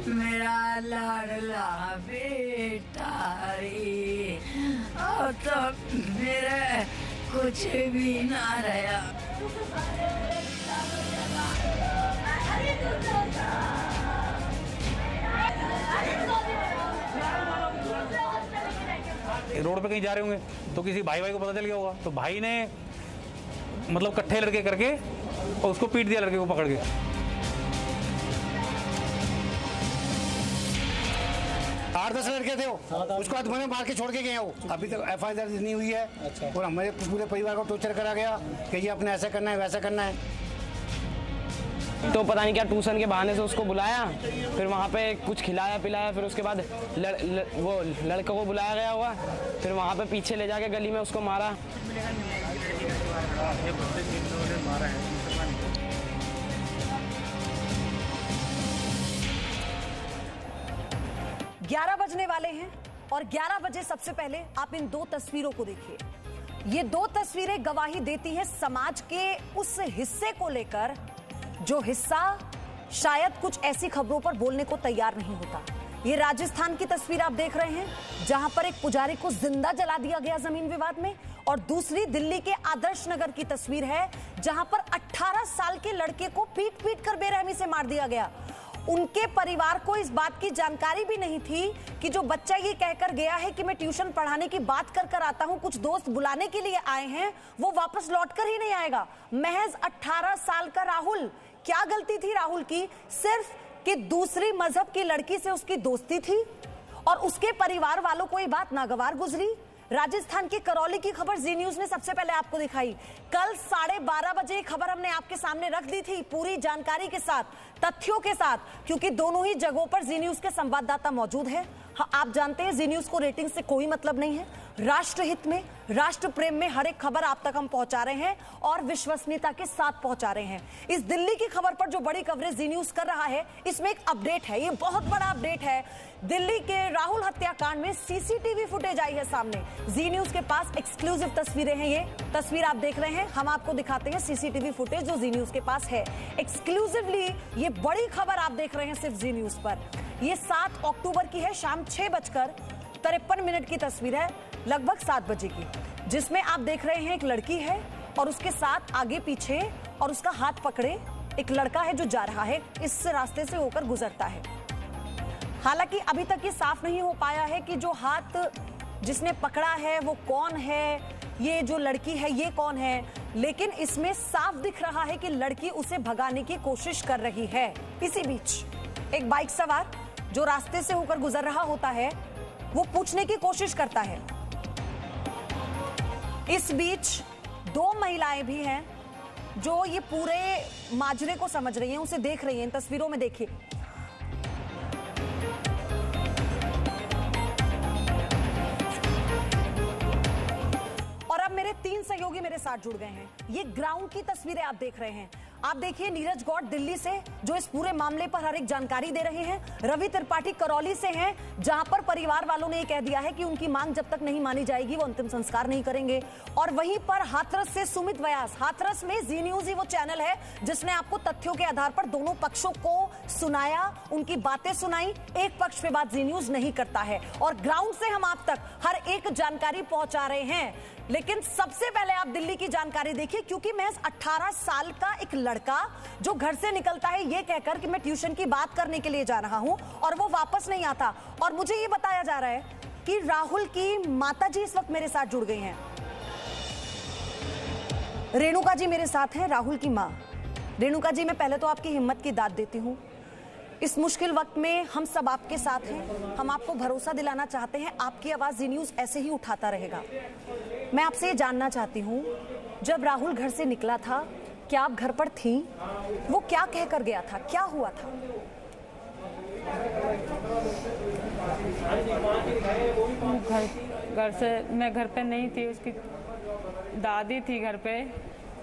मेरा लाडला बेटा रे, और तो मेरे कुछ भी ना रहा। रोड पे कहीं जा रहे होंगे तो किसी भाई को पता चल गया होगा, तो भाई ने मतलब इकट्ठे लड़के करके और उसको पीट दिया, लड़के को पकड़ के। 8-10 लड़के थे वो, उसको हाथ में मार के छोड़ के गए वो। अभी तक FIR दर्ज नहीं हुई है। अच्छा। और हमारे पूरे परिवार को टॉर्चर करा गया कि ये अपने ऐसा करना है वैसा करना है। तो पता नहीं क्या ट्यूशन के बहाने से उसको बुलाया, फिर वहाँ पे कुछ खिलाया पिलाया, फिर उसके बाद वो लड़के को बुलाया गया हुआ, फिर वहाँ पे पीछे ले जाके गली में उसको मारा। ग्यारह बजने वाले हैं और 11 बजे सबसे पहले आप इन दो तस्वीरों को देखिए। ये दो तस्वीरें गवाही देती हैं समाज के उस हिस्से को लेकर जो हिस्सा शायद कुछ ऐसी खबरों पर बोलने को तैयार नहीं होता। ये राजस्थान की तस्वीर आप देख रहे हैं जहां पर एक पुजारी को जिंदा जला दिया गया जमीन विवाद में, और दूसरी दिल्ली के आदर्श नगर की तस्वीर है जहां पर 18 साल के लड़के को पीट पीट कर बेरहमी से मार दिया गया। उनके परिवार को इस बात की जानकारी भी नहीं थी कि जो बच्चा ये कहकर गया है कि मैं ट्यूशन पढ़ाने की बात कर आता हूं, कुछ दोस्त बुलाने के लिए आए हैं, वो वापस लौटकर ही नहीं आएगा। महज 18 साल का राहुल, क्या गलती थी राहुल की? सिर्फ कि दूसरी मजहब की लड़की से उसकी दोस्ती थी और उसके परिवार वालों को ये बात नागवार गुजरी। राजस्थान के करौली की खबर जी न्यूज ने सबसे पहले आपको दिखाई। कल 12:30 बजे खबर हमने आपके सामने रख दी थी पूरी जानकारी के साथ, तथ्यों के साथ, क्योंकि दोनों ही जगहों पर जी न्यूज के संवाददाता मौजूद हैं। हाँ, आप जानते हैं जी न्यूज को रेटिंग से कोई मतलब नहीं है। राष्ट्रहित में, राष्ट्र प्रेम में हर एक खबर आप तक हम पहुंचा रहे हैं और विश्वसनीयता के साथ पहुंचा रहे हैं। इस दिल्ली की खबर पर जो बड़ी कवरेज जी न्यूज कर रहा है, इसमें एक अपडेट है, ये बहुत बड़ा अपडेट है। दिल्ली के राहुल हत्याकांड में सीसीटीवी फुटेज आई है सामने। जी न्यूज के पास एक्सक्लूसिव तस्वीरें हैं। ये तस्वीर आप देख रहे हैं, हम आपको दिखाते हैं सीसीटीवी फुटेज जो जी न्यूज के पास है एक्सक्लूसिवली। ये बड़ी खबर आप देख रहे हैं सिर्फ जी न्यूज पर। ये 7 अक्टूबर की है, शाम 6:53 की तस्वीर है, लगभग 7 बजे की, जिसमें आप देख रहे हैं एक लड़की है और उसके साथ आगे पीछे और उसका हाथ पकड़े एक लड़का है जो जा रहा है, इस रास्ते से होकर गुजरता है। हालांकि अभी तक ये साफ नहीं हो पाया है कि जो हाथ जिसने पकड़ा है वो कौन है, ये जो लड़की है ये कौन है, लेकिन इसमें साफ दिख रहा है कि लड़की उसे भगाने की कोशिश कर रही है। इसी बीच एक बाइक सवार जो रास्ते से होकर गुजर रहा होता है वो पूछने की कोशिश करता है। इस बीच 2 महिलाएं भी हैं जो ये पूरे माजरे को समझ रही हैं, उसे देख रही हैं। इन तस्वीरों में देखिए, और अब मेरे 3 सहयोगी मेरे साथ जुड़ गए हैं। ये ग्राउंड की तस्वीरें आप देख रहे हैं। आप देखिए नीरज गौड़ दिल्ली से जो इस पूरे मामले पर हर एक जानकारी दे रहे हैं। रवि त्रिपाठी करौली से हैं जहां पर परिवार वालों ने ये कह दिया है कि उनकी मांग जब तक नहीं मानी जाएगी वो अंतिम संस्कार नहीं करेंगे। और वहीं पर हाथरस से सुमित व्यास, हाथरस में जी न्यूज ही वो चैनल है जिसने आपको तथ्यों के आधार पर दोनों पक्षों को सुनाया, उनकी बातें सुनाई। एक पक्ष पे बात जी न्यूज नहीं करता है और ग्राउंड से हम आप तक हर एक जानकारी पहुंचा रहे हैं। लेकिन सबसे पहले आप दिल्ली की जानकारी देखिए, क्योंकि महज 18 साल का एक लड़का जो घर से निकलता है ये कहकर कि मैं ट्यूशन की बात करने के लिए जा रहा हूं और वो वापस नहीं आता। और मुझे ये बताया जा रहा है कि राहुल की माताजी इस वक्त मेरे साथ जुड़ गई हैं। रेणुका जी मेरे साथ हैं, राहुल की मां। रेणुका जी, मैं पहले तो आपकी हिम्मत की दाद देती हूं। इस मुश्किल वक्त में हम सब आपके साथ हैं। हम आपको भरोसा दिलाना चाहते हैं, आपकी आवाज जी न्यूज ऐसे ही उठाता रहेगा। मैं आपसे ये जानना चाहती हूँ, जब राहुल घर से निकला था क्या आप घर पर थी? वो क्या कहकर गया था, क्या हुआ था? घर से मैं घर पे नहीं थी, उसकी दादी थी घर पे।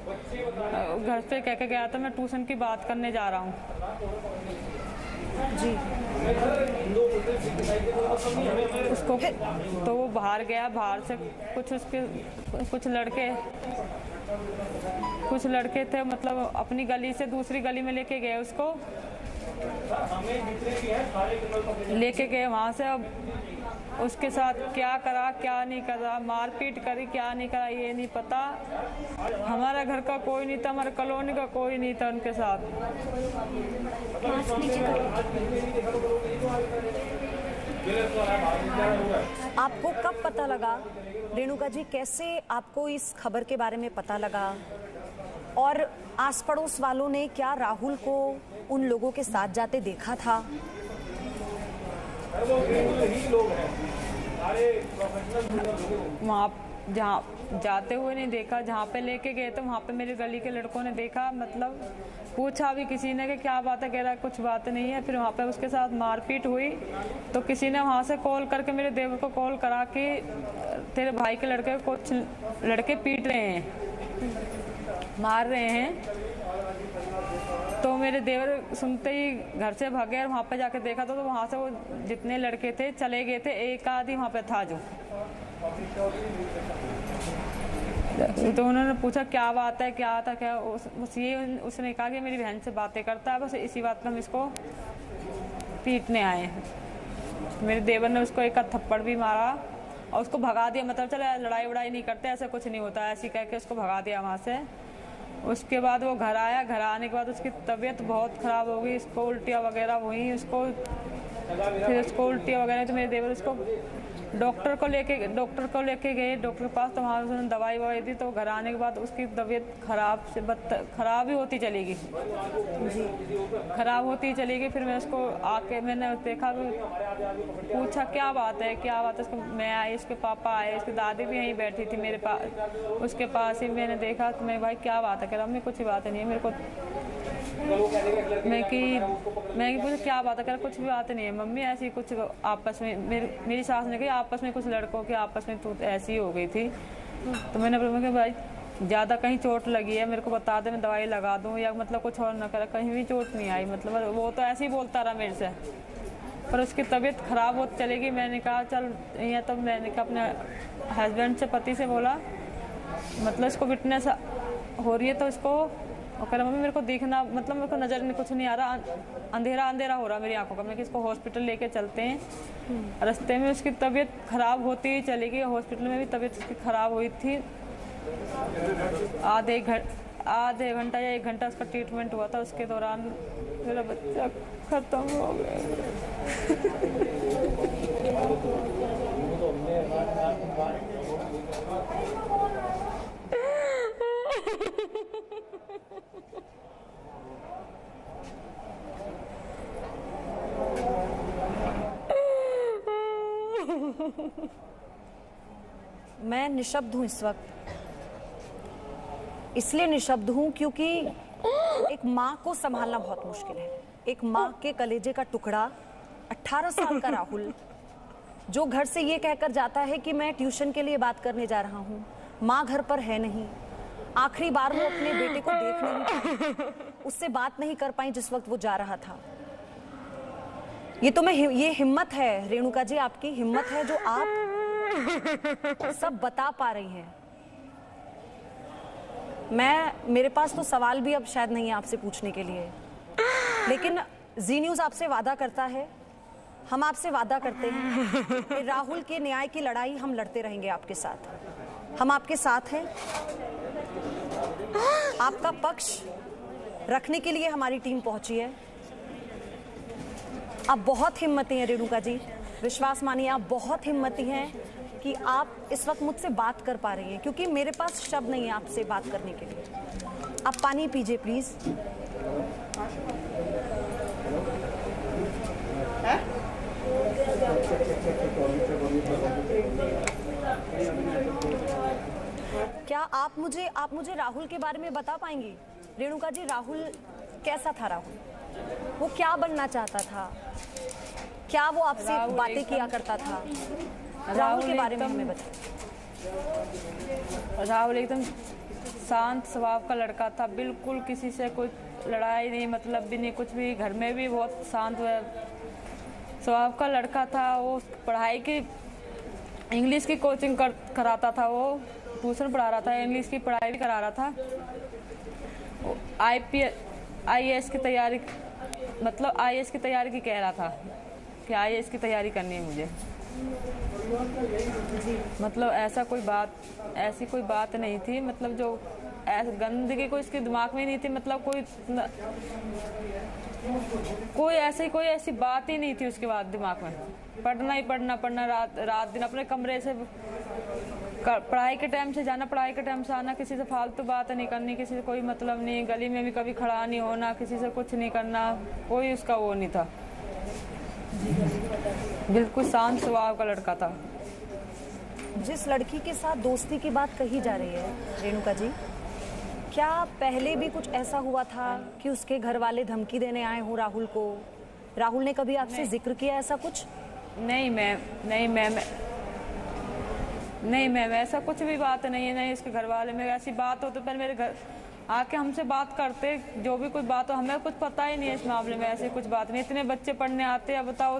घर से कह के गया था मैं ट्यूशन की बात करने जा रहा हूँ जी। उसको तो वो बाहर गया, बाहर से कुछ लड़के कुछ लड़के थे, मतलब अपनी गली से दूसरी गली में लेके गए उसको, लेके गए वहाँ से। अब उसके साथ क्या करा क्या नहीं करा, मारपीट करी क्या नहीं करा ये नहीं पता। हमारा घर का कोई नहीं था, हमारे कॉलोनी का कोई नहीं था उनके साथ। आपको कब पता लगा रेणुका जी, कैसे आपको इस खबर के बारे में पता लगा, और आस पड़ोस वालों ने क्या राहुल को उन लोगों के साथ जाते देखा था? वहाँ जहाँ जाते हुए नहीं देखा, जहाँ पे लेके गए थे वहाँ पे मेरी गली के लड़कों ने देखा। मतलब पूछा भी किसी ने कि क्या बात है, कह रहा है कुछ बात नहीं है। फिर वहाँ पे उसके साथ मारपीट हुई तो किसी ने वहाँ से कॉल करके मेरे देवर को कॉल करा कि तेरे भाई के लड़के कुछ लड़के पीट रहे हैं, मार रहे हैं। तो मेरे देवर सुनते ही घर से भागे और वहाँ पे जाके देखा तो वहाँ से वो जितने लड़के थे चले गए थे, एक आदमी वहाँ पे था जो। तो उन्होंने पूछा क्या बात है क्या था क्या, बस ये उसने कहा कि मेरी बहन से बातें करता है, बस इसी बात पर हम इसको पीटने आए हैं। मेरे देवर ने उसको एक थप्पड़ भी मारा और उसको भगा दिया। मतलब चलो लड़ाई वड़ाई नहीं करते, ऐसा कुछ नहीं होता, ऐसे कह के उसको भगा दिया वहाँ से। उसके बाद वो घर आया, घर आने के बाद उसकी तबीयत बहुत ख़राब हो गई, उसको उल्टियाँ वगैरह हुई। उसको फिर उसको उल्टियाँ वगैरह तो मेरे देवर उसको डॉक्टर को लेके गए डॉक्टर के पास। तो वहाँ उसने दवाई ववाई दी। तो घर आने के बाद उसकी तबीयत खराब ही होती चली गई, खराब होती चली गई। फिर मैं उसको आके मैंने देखा, पूछा क्या बात है क्या बात है। उसको मैं आई, उसके पापा आए, उसकी दादी भी यहीं बैठी थी मेरे पास, उसके पास ही। मैंने देखा तो मैं भाई क्या बात है, कह रहा मम्मी कुछ बात नहीं है मेरे को। मैं पूछा क्या बात है, कह रहा कुछ भी बात नहीं है मम्मी, ऐसी कुछ आपस में मेरी सास ने कही आपस में कुछ लड़कों के आपस में तो ऐसी हो गई थी। तो मैंने कहा भाई ज़्यादा कहीं चोट लगी है मेरे को बता दे, मैं दवाई लगा दूँ या मतलब कुछ और ना करे। कहीं भी चोट नहीं आई, मतलब वो तो ऐसे ही बोलता रहा मेरे से, पर उसकी तबीयत ख़राब होती चलेगी। मैंने कहा चल यहाँ, तब मैंने कहा अपने हस्बैंड से पति से बोला, मतलब इसको विटनेस हो रही है तो इसको, और कह रहा मम्मी मेरे को देखना, मतलब मेरे को नज़र में कुछ नहीं आ रहा, अंधेरा अंधेरा हो रहा मेरी आंखों का। मैं इसको हॉस्पिटल लेके चलते हैं। रास्ते में उसकी तबीयत ख़राब होती ही चली गई, हॉस्पिटल में भी तबीयत उसकी ख़राब हुई थी। आधे घंटा या 1 घंटा उसका ट्रीटमेंट हुआ था। उसके दौरान मेरा बच्चा ख़त्म हो गया। मैं निशब्द हूं इस वक्त, इसलिए निशब्द हूं क्योंकि एक माँ को संभालना बहुत मुश्किल है। एक माँ के कलेजे का टुकड़ा 18 साल का राहुल, जो घर से ये कहकर जाता है कि मैं ट्यूशन के लिए बात करने जा रहा हूँ, माँ घर पर है नहीं। आखिरी बार वो अपने बेटे को देख नहीं पाई, उससे बात नहीं कर पाई जिस वक्त वो जा रहा था। ये हिम्मत है रेणुका जी, आपकी हिम्मत है जो आप सब बता पा रही हैं। मेरे पास तो सवाल भी अब शायद नहीं है आपसे पूछने के लिए, लेकिन जी न्यूज़ आपसे वादा करता है, हम आपसे वादा करते हैं कि राहुल के न्याय की लड़ाई हम लड़ते रहेंगे आपके साथ। हम आपके साथ हैं, आपका पक्ष रखने के लिए हमारी टीम पहुंची है। आप बहुत हिम्मती हैं रेणुका जी, विश्वास मानिए आप बहुत हिम्मती हैं कि आप इस वक्त मुझसे बात कर पा रही हैं, क्योंकि मेरे पास शब्द नहीं है आपसे बात करने के लिए। आप पानी पीजिए प्लीज। क्या आप मुझे राहुल के बारे में बता पाएंगी रेणुका जी? राहुल कैसा था? राहुल वो क्या बनना चाहता था? क्या वो आपसे बातें किया करता था? राहुल के बारे में हमें बताइए। राहुल एकदम शांत स्वभाव का लड़का था, बिल्कुल किसी से कोई लड़ाई नहीं, मतलब भी नहीं कुछ भी। घर में भी बहुत शांत स्वभाव का लड़का था। वो पढ़ाई की इंग्लिश की कोचिंग कराता था वो, ट्यूशन पढ़ा रहा था, इंग्लिश की पढ़ाई भी करा रहा था। IAS की तैयारी, मतलब IAS की तैयारी की कह रहा था कि IAS की तैयारी करनी है मुझे। मतलब ऐसी कोई बात नहीं थी, मतलब जो गंदगी कोई इसके दिमाग में नहीं थी, मतलब कोई ऐसी बात ही नहीं थी उसके बाद दिमाग में। पढ़ना ही पढ़ना रात दिन अपने कमरे से, पढ़ाई के टाइम से जाना, पढ़ाई के टाइम से आना, किसी से फालतू बात नहीं करनी, किसी से कोई मतलब नहीं, गली में भी कभी खड़ा नहीं होना, किसी से कुछ नहीं करना, कोई उसका वो नहीं था। बिल्कुल शांत स्वभाव का लड़का था। जिस लड़की के साथ दोस्ती की बात कही जा रही है रेणुका जी, क्या पहले भी कुछ ऐसा हुआ था कि उसके घर वाले धमकी देने आए हो राहुल को? राहुल ने कभी आपसे जिक्र किया ऐसा कुछ? नहीं मैम, ऐसा कुछ भी बात नहीं है। नहीं उसके घर वाले में ऐसी बात हो तो पहले मेरे घर आके हमसे बात करते, जो भी कुछ बात हो। हमें कुछ पता ही नहीं है इस मामले में, ऐसी कुछ बात नहीं। इतने बच्चे पढ़ने आते हैं, बताओ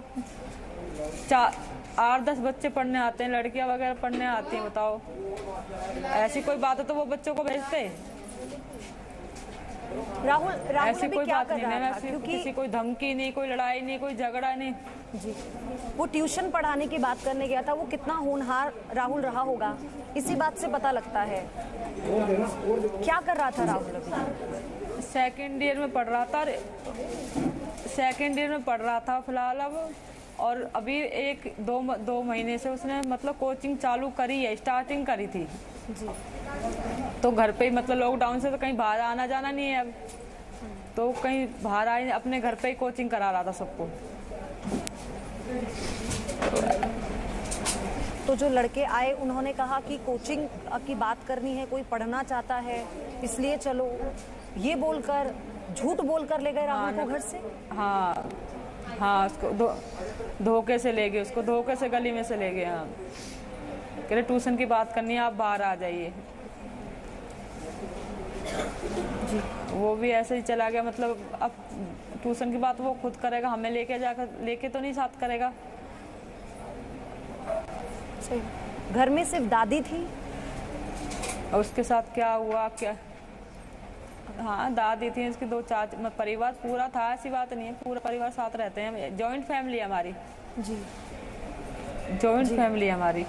8-10 बच्चे पढ़ने आते हैं, लड़कियां वगैरह पढ़ने आती हैं, बताओ ऐसी कोई बात हो तो वो बच्चों को भेजते। राहुल ऐसी अभी कोई क्या बात कर नहीं रहा मैम, था? ऐसी क्योंकि किसी कोई धमकी नहीं, कोई लड़ाई नहीं, कोई झगड़ा नहीं जी, वो ट्यूशन पढ़ाने की बात करने गया था। वो कितना होनहार राहुल रहा होगा इसी बात से पता लगता है। क्या कर रहा था राहुल अभी? सेकेंड ईयर में पढ़ रहा था फिलहाल अब। और अभी 1-2 महीने से उसने मतलब कोचिंग चालू करी है, स्टार्टिंग करी थी जी। तो घर पे ही, मतलब लॉकडाउन से तो कहीं बाहर आना जाना नहीं है अब, तो कहीं बाहर आए अपने घर पे ही कोचिंग करा रहा था सबको। तो जो लड़के आए उन्होंने कहा कि कोचिंग की बात करनी है, कोई पढ़ना चाहता है इसलिए चलो, ये बोलकर झूठ बोलकर ले गए राहुल को घर से? हाँ उसको धोखे से ले गए, उसको धोखे से गली में से ले गए। हाँ, कह रहे ट्यूशन की बात करनी है, आप बाहर आ जाइए। वो भी ऐसे ही चला गया। मतलब अब ट्यूशन की बात वो खुद करेगा, हमें लेके तो नहीं साथ करेगा। सही। घर में सिर्फ दादी थी? और उसके साथ क्या हुआ क्या? हाँ दादी थी, उसकी 2 चाचा, परिवार पूरा था, ऐसी बात नहीं है, पूरा परिवार साथ रहते हैं। जॉइंट फैमिली है हमारी जी, जॉइंट फैमिली है हमारी।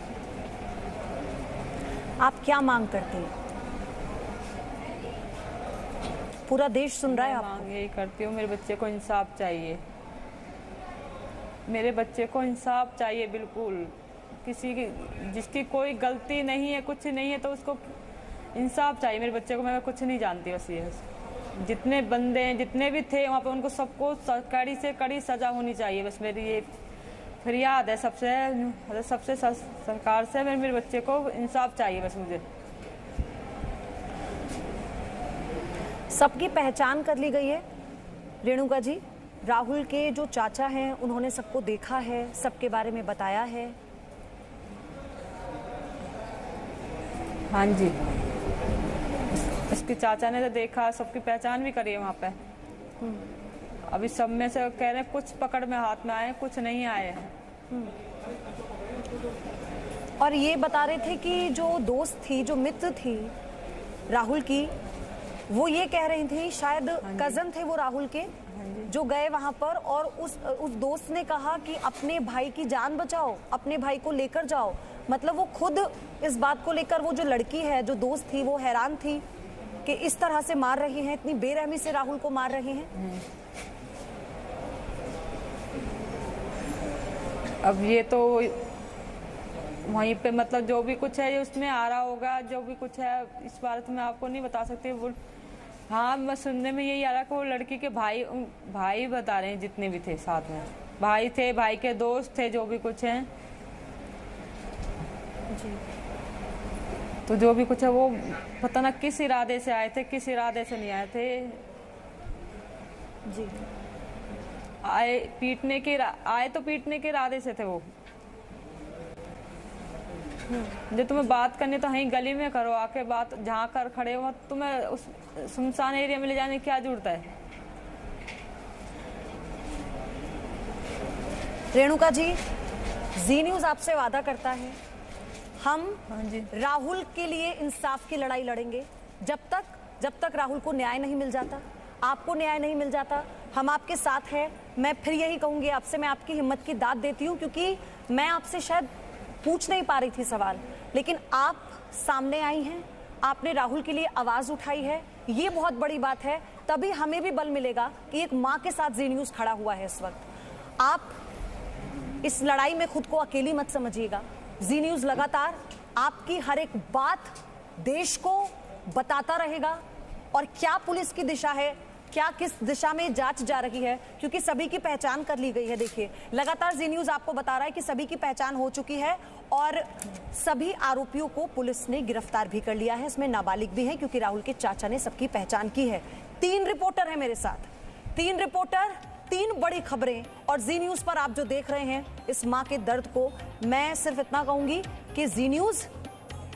आप क्या मांग करते हैं? पूरा देश सुन रहा है आप? मांग यही करती हूँ, मेरे बच्चे को इंसाफ चाहिए, मेरे बच्चे को इंसाफ चाहिए बिल्कुल। किसी की जिसकी कोई गलती नहीं है, कुछ नहीं है, तो उसको इंसाफ चाहिए मेरे बच्चे को। मैं कुछ नहीं जानती, बस ये जितने बंदे हैं, जितने भी थे वहाँ पे, उनको सबको कड़ी से कड़ी सजा होनी चाहिए। बस मेरी ये फरियाद है सबसे सरकार से। मेरे बच्चे को इंसाफ चाहिए बस मुझे। सबकी पहचान कर ली गई है रेणुका जी? राहुल के जो चाचा हैं उन्होंने सबको देखा है, सबके बारे में बताया है? हाँ जी, इसके चाचा ने तो देखा, सबकी पहचान भी करी है वहाँ पे। अभी सब में से कह रहे हैं कुछ पकड़ में हाथ में आए, कुछ नहीं आए हैं। और ये बता रहे थे कि जो दोस्त थी, जो मित्र थी राहुल की, वो ये कह रही थी, शायद कजन थे वो राहुल के, जो गए वहां पर, और उस दोस्त ने कहा कि अपने भाई की जान बचाओ, अपने भाई को लेकर जाओ। मतलब वो खुद इस बात को लेकर, वो जो लड़की है, जो दोस्त थी, वो हैरान थी कि इस तरह से मार रही हैं, इतनी बेरहमी से राहुल को मार रही हैं। अब ये तो वहीं पे मतलब जो भी कुछ है ये उसमें आ रहा होगा, जो भी कुछ है इस बारे में आपको नहीं बता सकते। वो हाँ, मैं सुनने में यही आ रहा कि वो लड़की के भाई बता रहे हैं, जितने भी थे साथ में, भाई थे, भाई के दोस्त थे, जो भी कुछ हैं जी। तो जो भी कुछ है वो पता ना किस इरादे से आए थे, किस इरादे से नहीं आए थे। जी, आए तो पीटने के इरादे से थे वो। जो तुम्हें बात करनी तो वहीं गली में करो, आके बात जहाँ कर खड़े हो, तुम्हें उस सुनसान एरिया में ले जाने की क्या जरूरत है? रेणुका जी, जी न्यूज़ आपसे वादा करता है, हम हाँ जी। राहुल के लिए इंसाफ की लड़ाई लड़ेंगे जब तक राहुल को न्याय नहीं मिल जाता, आपको न्याय नहीं मिल जाता, हम आपके साथ हैं। मैं फिर यही कहूंगी आपसे, मैं आपकी हिम्मत की दाद देती हूं, क्योंकि मैं आपसे शायद पूछ नहीं पा रही थी सवाल, लेकिन आप सामने आई हैं, आपने राहुल के लिए आवाज उठाई है, ये बहुत बड़ी बात है। तभी हमें भी बल मिलेगा कि एक माँ के साथ जी न्यूज़ खड़ा हुआ है इस वक्त। आप इस लड़ाई में खुद को अकेली मत समझिएगा। जी न्यूज़ लगातार आपकी हर एक बात देश को बताता रहेगा, और क्या पुलिस की दिशा है, क्या किस दिशा में जांच जा रही है, क्योंकि सभी की पहचान कर ली गई है। देखिए, लगातार जी न्यूज़ आपको बता रहा है कि सभी की पहचान हो चुकी है और सभी आरोपियों को पुलिस ने गिरफ्तार भी कर लिया है। इसमें नाबालिग भी हैं, क्योंकि राहुल के चाचा ने सबकी पहचान की है। 3 रिपोर्टर हैं मेरे साथ, 3 रिपोर्टर, 3 बड़ी खबरें, और जी न्यूज़ पर आप जो देख रहे हैं इस माँ के दर्द को, मैं सिर्फ इतना कहूंगी कि जी न्यूज़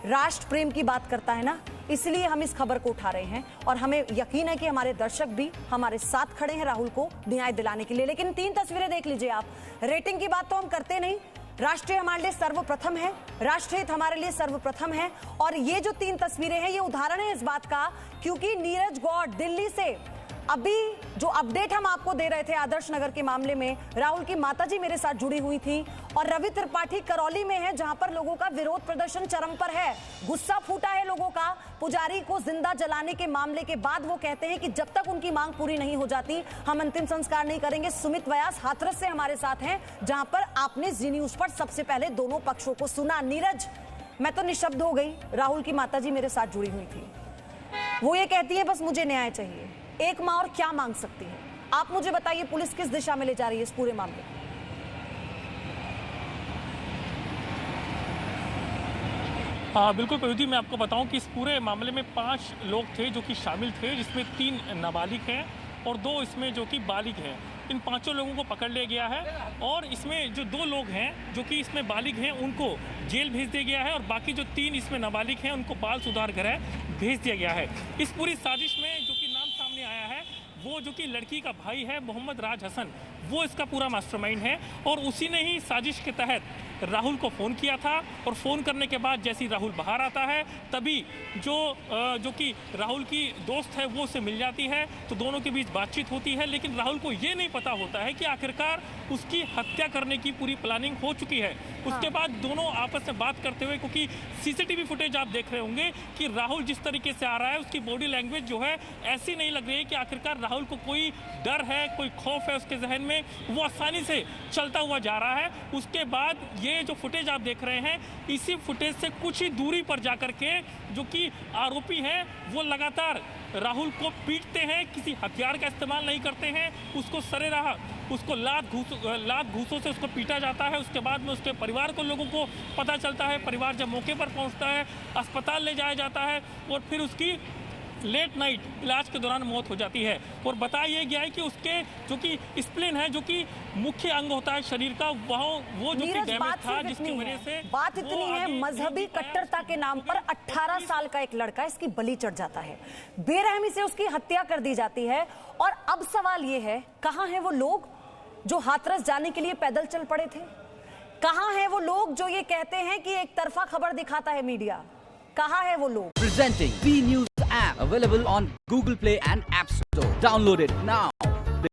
राष्ट्र प्रेम की बात करता है ना, इसलिए हम इस खबर को उठा रहे हैं, और हमें यकीन है कि हमारे दर्शक भी हमारे साथ खड़े हैं राहुल को न्याय दिलाने के लिए। लेकिन 3 तस्वीरें देख लीजिए आप। रेटिंग की बात तो हम करते नहीं, राष्ट्रीय हमारे लिए सर्वप्रथम है, राष्ट्रीय हित हमारे लिए सर्वप्रथम है। और ये जो 3 तस्वीरें हैं ये उदाहरण है इस बात का, क्योंकि नीरज गौड़ दिल्ली से अभी जो अपडेट हम आपको दे रहे थे आदर्श नगर के मामले में, राहुल की माताजी मेरे साथ जुड़ी हुई थी, और रवि त्रिपाठी करौली में है जहां पर लोगों का विरोध प्रदर्शन चरम पर है, गुस्सा फूटा है लोगों का। पुजारी को जिंदा जलाने के मामले के बाद वो कहते हैं कि जब तक उनकी मांग पूरी नहीं हो जाती हम अंतिम संस्कार नहीं करेंगे। सुमित व्यास हाथरस से हमारे साथ हैं, जहां पर आपने जी न्यूज़ पर सबसे पहले दोनों पक्षों को सुना। नीरज, मैं तो निशब्द हो गई। राहुल की माताजी मेरे साथ जुड़ी हुई थी, वो ये कहती है बस मुझे न्याय चाहिए। एक माँ और क्या मांग सकती है? आप मुझे बताइए, पुलिस किस दिशा में ले जा रही है इस पूरे मामले में? हाँ बिल्कुल प्रयुति, मैं आपको बताऊं कि इस पूरे मामले में 5 लोग थे जो कि शामिल थे, जिसमें 3 नाबालिग हैं और 2 इसमें जो कि बालिग हैं। इन 5 लोगों को पकड़ लिया गया है, और इसमें जो 2 लोग हैं जो कि इसमें बालिग हैं उनको जेल भेज दिया गया है, और बाकी जो 3 इसमें नाबालिग हैं उनको बाल सुधार गृह भेज दिया गया है। इस पूरी साजिश में जो कि नाम सामने आया है वो जो कि लड़की का भाई है मोहम्मद राज हसन, वो इसका पूरा मास्टरमाइंड है, और उसी ने ही साजिश के तहत राहुल को फ़ोन किया था, और फ़ोन करने के बाद जैसे ही राहुल बाहर आता है तभी जो कि राहुल की दोस्त है वो उसे मिल जाती है, तो दोनों के बीच बातचीत होती है। लेकिन राहुल को ये नहीं पता होता है कि आखिरकार उसकी हत्या करने की पूरी प्लानिंग हो चुकी है। उसके बाद दोनों आपस में बात करते हुए, क्योंकि सीसीटीवी फुटेज आप देख रहे होंगे कि राहुल जिस तरीके से आ रहा है उसकी बॉडी लैंग्वेज जो है ऐसी नहीं लग रही है कि आखिरकार राहुल को कोई डर है, कोई खौफ है उसके जहन में, वो आसानी से चलता हुआ जा रहा है। उसके बाद ये जो फुटेज आप देख रहे हैं, इसी फुटेज से कुछ ही दूरी पर जाकर के जो कि आरोपी हैं वो लगातार राहुल को पीटते हैं, किसी हथियार का इस्तेमाल नहीं करते हैं, उसको सरेराह उसको लात घूसों से उसको पीटा जाता है। उसके बाद में उसके परिवार को लोगों को पता चलता है, परिवार जब मौके पर पहुंचता है अस्पताल ले जाया जाता है, और फिर उसकी लेट नाइट इलाज के दौरान मौत हो जाती है। और बताया गया है कि उसके जो कि स्प्लीन है, जो कि मुख्य अंग होता है शरीर का, वो जो कि डैमेज था, जिसकी वजह से बात इतनी है, मजहबी कट्टरता के नाम पर 18 साल का एक लड़का इसकी बलि चढ़ जाता है, बेरहमी से उसकी हत्या कर दी जाती है। और अब सवाल ये है, कहां हैं वो लोग जो हाथरस जाने के लिए पैदल चल पड़े थे? कहां हैं वो लोग जो ये कहते हैं कि एक तरफा खबर दिखाता है मीडिया? कहां है वो लोग? Presenting B News app, available on Google Play and App Store. Download it now.